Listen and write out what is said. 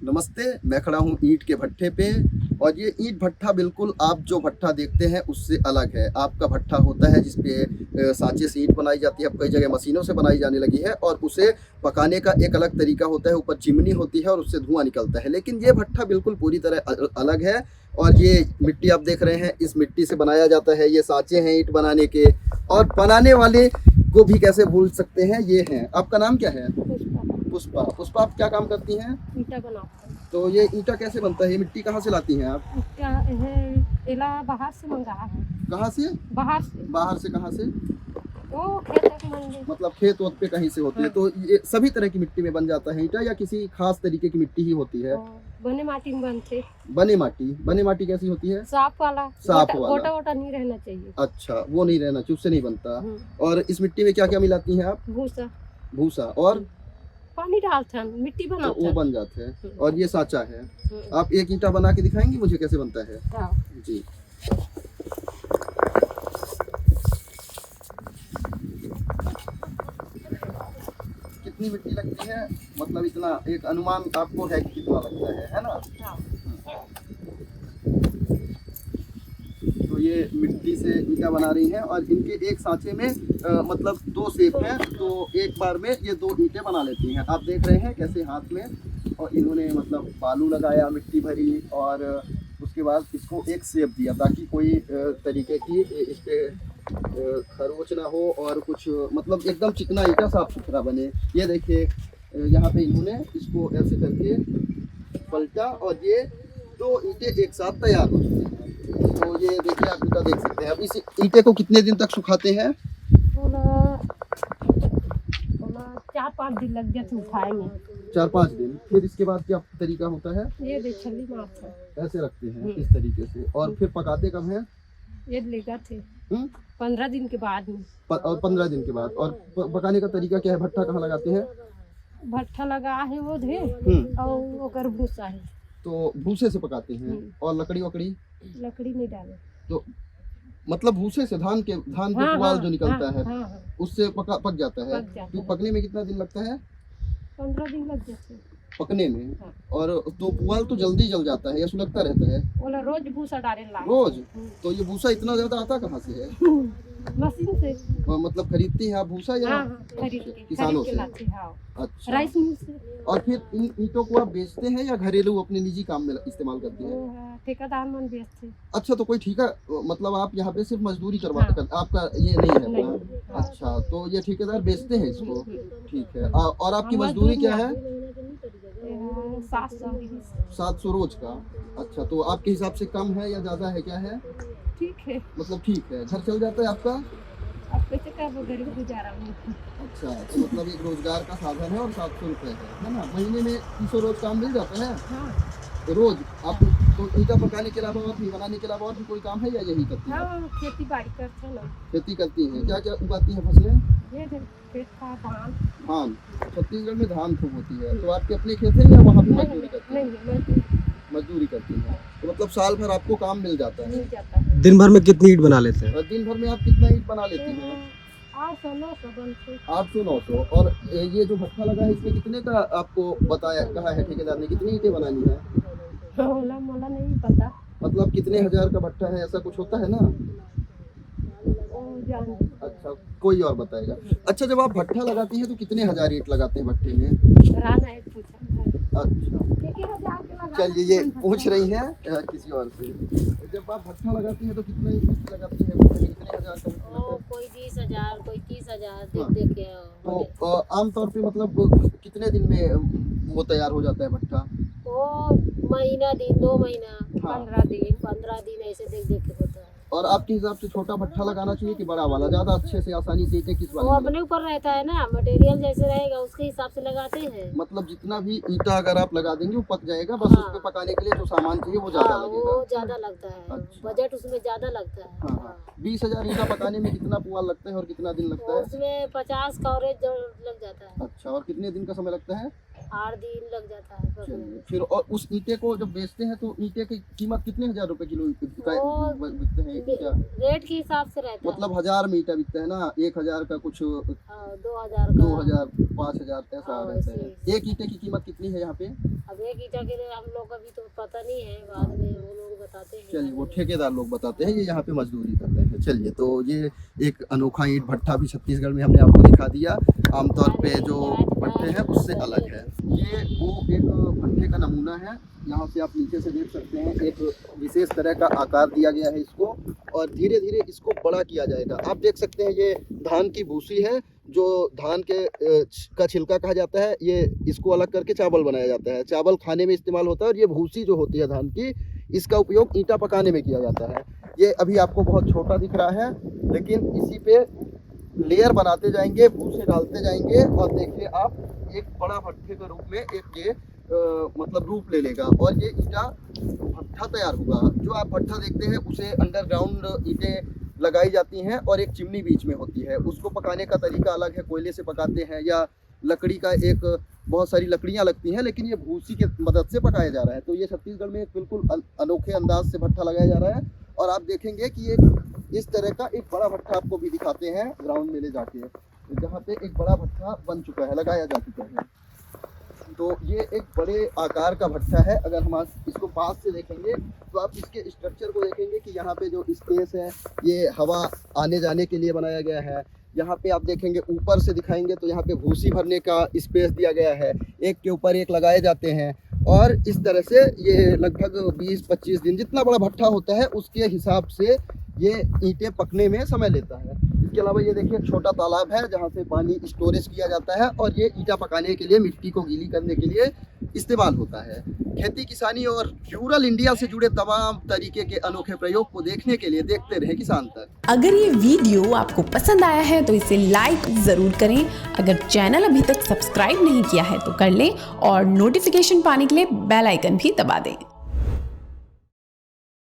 नमस्ते, मैं खड़ा हूँ ईंट के भट्ठे पे। और ये ईंट भट्ठा बिल्कुल आप जो भट्ठा देखते हैं उससे अलग है। आपका भट्ठा होता है जिस पे सांचे से ईंट बनाई जाती है, अब कई जगह मशीनों से बनाई जाने लगी है और उसे पकाने का एक अलग तरीका होता है। ऊपर चिमनी होती है और उससे धुआं निकलता है, लेकिन ये भट्ठा बिल्कुल पूरी तरह अलग है। और ये मिट्टी आप देख रहे हैं, इस मिट्टी से बनाया जाता है। ये सांचे हैं ईंट बनाने के, और बनाने वाले को भी कैसे भूल सकते हैं, ये हैं। आपका नाम क्या है? पुष्पा। पुष्पा, आप क्या काम करती हैं? ईंटा बनाते हैं। तो ये ईंटा कैसे बनता है? ये मिट्टी कहाँ से लाती हैं आप? ईंटा है इला बाहर से मंगाया है। कहाँ से? बाहर से। बाहर से कहाँ से? वो खेत की मंडी। मतलब खेत वत पे कहीं से होती है। तो ये सभी तरह की मिट्टी में बन जाता है ईंटा, या किसी खास तरीके की मिट्टी ही होती है? बने माटी में बनते। बने माटी। बने माटी कैसी होती है? साफ वाला। साफ वाला। गोटा गोटा नहीं रहना चाहिए। अच्छा, वो नहीं रहना चाहिए, उससे नहीं बनता। और इस मिट्टी में क्या क्या मिलाती हैं आप? भूसा। भूसा और पानी डालते हैं, मिट्टी तो बनाते वो हैं। बन जाते हैं। और ये सांचा है। आप एक ईंटा बना के दिखाएंगी मुझे कैसे बनता है? जी। कितनी मिट्टी लगती है? मतलब इतना एक अनुमान आपको है कि कितना लगता है ना? तो ये मिट्टी से ईंटा बना रही हैं और इनके एक सांचे में मतलब दो सेप हैं, तो एक बार में ये दो ईंटें बना लेती हैं। आप देख रहे हैं कैसे हाथ में, और इन्होंने मतलब बालू लगाया, मिट्टी भरी, और उसके बाद इसको एक सेप दिया ताकि कोई तरीके की इस पे खरोच ना हो और कुछ मतलब एकदम चिकना ईंटा साफ सुथरा बने। ये देखिए यहाँ पे इन्होंने इसको ऐसे करके पलटा और ये दो ईंटें एक साथ तैयार हो चुकी हैं। तो ये देखिए आप ईंटा देख सकते हैं। अब इस ईंटे को कितने दिन तक सुखाते हैं? 4-5 दिन लग जाते उठाएंगे। 4-5 दिन। फिर इसके बाद क्या तरीका होता है? ये देख छली मारते हैं। ऐसे रखते हैं इस तरीके से। और फिर पकाते कब हैं? ये लेगा थे 15 दिन के बाद में। और 15 दिन के बाद। और पकाने का तरीका क्या है? भट्ठा कहाँ लगाते हैं? भट्ठा लगा है वो थे और ओकर भूसा है, तो भूसे से पकाते हैं। और लकड़ी वकड़ी? लकड़ी नहीं डाले। तो मतलब भूसे से धान के पुआल जो निकलता है उससे पक जाता है। तो पकने में कितना दिन लगता है? 15 दिन लग जाते हैं पकने में। और तो पुआल तो जल्दी जल जाता है या सुलगता रहता है? बोला रोज भूसा डाले ला रोज? तो ये भूसा इतना ज्यादा आता कहाँ से है? मशीन से। मतलब खरीदती है आप भूसा या किसानों से? अच्छा। राइस मिल से। और फिर इन ईंटों को आप बेचते हैं या घरेलू अपने निजी काम में इस्तेमाल करते हैं? ठेकेदार मन बेचते। अच्छा, तो कोई ठेका मतलब आप यहाँ पे सिर्फ मजदूरी करवा आपका ये नहीं है अपना? अच्छा, तो ये ठेकेदार बेचते हैं इसको। ठीक है। और आपकी मजदूरी क्या है? 700 रोज का। अच्छा, तो आपके हिसाब से कम है या ज्यादा है, क्या है? ठीक है, मतलब ठीक है, घर चल जाता है आपका? अब कैसे का गरीब गुजारा नहीं। अच्छा, तो मतलब एक रोजगार का साधन है और 700 रुपये है ना? महीने में 300 रोज काम मिल जाता है? तो रोज आप तो ईंटा पकाने के अलावा और भी बनाने के अलावा और भी कोई काम है या यही करती हैं? खेती बाड़ी करते हैं ना। खेती करती हैं। क्या क्या उगाती हैं फसलें? ये खेत का धान। धान। छत्तीसगढ़ में धान खूब होती है। तो आपके अपने खेत हैं या वहाँ पे मजदूरी करती हैं? मजदूरी करती हैं। तो मतलब साल भर आपको काम मिल जाता है। दिन भर में कितनी ईंट बना लेते हैं? दिन भर में आप कितना ईंट बना लेती हैं? 800-900। और ये जो भट्ठा लगा है इसमें कितने का आपको बताया कहा है ठेकेदार ने, कितनी ईंटें बनानी है? मोला नहीं पता। मतलब कितने हजार का भट्ठा है, ऐसा कुछ होता है ना? अच्छा, कोई और बताएगा। अच्छा, जब आप भट्ठा लगाती हैं तो कितने हजार ईंट लगाते हैं भट्ठे में? अच्छा, चलिए ये पूछ रही हैं किसी और से। जब आप भट्ठा लगाती हैं तो कितने ईंट लगाती हैं? कितने हजार का? कोई 20,000, कोई 30,000 देख के। तो आमतौर पे मतलब कितने दिन में वो तैयार हो जाता है भट्ठा? वो महीना दिन, 2 महीना, 15 दिन ऐसे देख देख के होता है। और आपके हिसाब से छोटा भट्ठा लगाना चाहिए कि बड़ा वाला? ज्यादा अच्छे से आसानी से ईंटें किस वाले? वो अपने ऊपर रहता है ना, मटेरियल जैसे रहेगा उसके हिसाब से लगाते हैं। मतलब जितना भी ईंटा अगर आप लगा देंगे वो पक जाएगा, बस उस पे पकाने के लिए जो सामान चाहिए वो ज्यादा लगेगा। वो ज्यादा लगता है। अच्छा। बजट उसमें ज्यादा लगता है। 20,000 ईंटा पकाने में कितना पुआल लगता है और कितना दिन लगता है? उसमें 50 कवरेज लग जाता है। अच्छा, और कितने दिन का समय लगता है? 8 दिन लग जाता है पकने चलिए में। फिर और उस ईंटे को जब बेचते हैं तो ईंटे की कीमत कितने हजार रुपए किलो बिकते हैं एक ईंटा? रेट के हिसाब से रहता मतलब 1000 में ईंटा बिकता है ना, 1000 का कुछ है। 2000 का 2000 5000 ऐसा हाँ, रहता है। वैसे। एक ईंटे की कीमत कितनी है यहाँ पे? अब एक ईंटा के लिए हम लोग अभी तो पता नहीं है, बाद में वो लोग बताते हैं। चलिए वो ठेकेदार लोग बताते हैं, ये यहाँ पे मजदूरी कर रहे हैं। चलिए तो ये एक अनोखा ईंट भट्ठा भी छत्तीसगढ़ में हमने आपको दिखा दिया, आमतौर पे जो भट्टे हैं उससे अलग है। ये वो एक भट्टे का नमूना है, यहाँ से आप नीचे से देख सकते हैं एक विशेष तरह का आकार दिया गया है इसको, और धीरे धीरे इसको बड़ा किया जाएगा। आप देख सकते हैं ये धान की भूसी है, जो धान के का छिलका कहा जाता है, ये इसको अलग करके चावल बनाया जाता है। चावल खाने में इस्तेमाल होता है, और ये भूसी जो होती है धान की, इसका उपयोग ईंटा पकाने में किया जाता है। ये अभी आपको बहुत छोटा दिख रहा है, लेकिन इसी पे लेयर बनाते जाएंगे, भूसे डालते जाएंगे, और देखिए आप एक बड़ा भट्टे के रूप में एक ये मतलब रूप ले लेगा, और ये ईंटा भट्ठा तैयार होगा। जो आप भट्ठा देखते हैं उसे अंडरग्राउंड ईंटें लगाई जाती हैं, और एक चिमनी बीच में होती है। उसको पकाने का तरीका अलग है, कोयले से पकाते हैं या लकड़ी का एक बहुत सारी लकड़ियां लगती हैं, लेकिन ये भूसी की मदद से पकाया जा रहा है। तो ये छत्तीसगढ़ में एक बिल्कुल अनोखे अंदाज से भट्ठा लगाया जा रहा है, और आप देखेंगे कि एक इस तरह का एक बड़ा भट्ठा आपको भी दिखाते हैं ग्राउंड में ले जाके, जहाँ पे एक बड़ा भट्ठा बन चुका है, लगाया जा चुका है। तो ये एक बड़े आकार का भट्ठा है। अगर हम इसको पास से देखेंगे तो आप इसके स्ट्रक्चर को देखेंगे कि यहाँ पे जो स्पेस है ये हवा आने जाने के लिए बनाया गया है। यहाँ पे आप देखेंगे ऊपर से दिखाएंगे तो यहाँ पे भूसी भरने का स्पेस दिया गया है, एक के ऊपर एक लगाए जाते हैं, और इस तरह से ये लगभग 20-25 दिन, जितना बड़ा भट्ठा होता है उसके हिसाब से ये ईंटें पकने में समय लेता है। इसके अलावा ये देखिए छोटा तालाब है जहाँ से पानी स्टोरेज किया जाता है, और ये ईंटा पकाने के लिए, मिट्टी को गीली करने के लिए इस्तेमाल होता है। खेती किसानी और रूरल इंडिया से जुड़े तमाम तरीके के अनोखे प्रयोग को देखने के लिए देखते रहें किसान तक। अगर ये वीडियो आपको पसंद आया है तो इसे लाइक जरूर करें। अगर चैनल अभी तक सब्सक्राइब नहीं किया है तो कर लें, और नोटिफिकेशन पाने के लिए बेल आइकन भी दबा दें।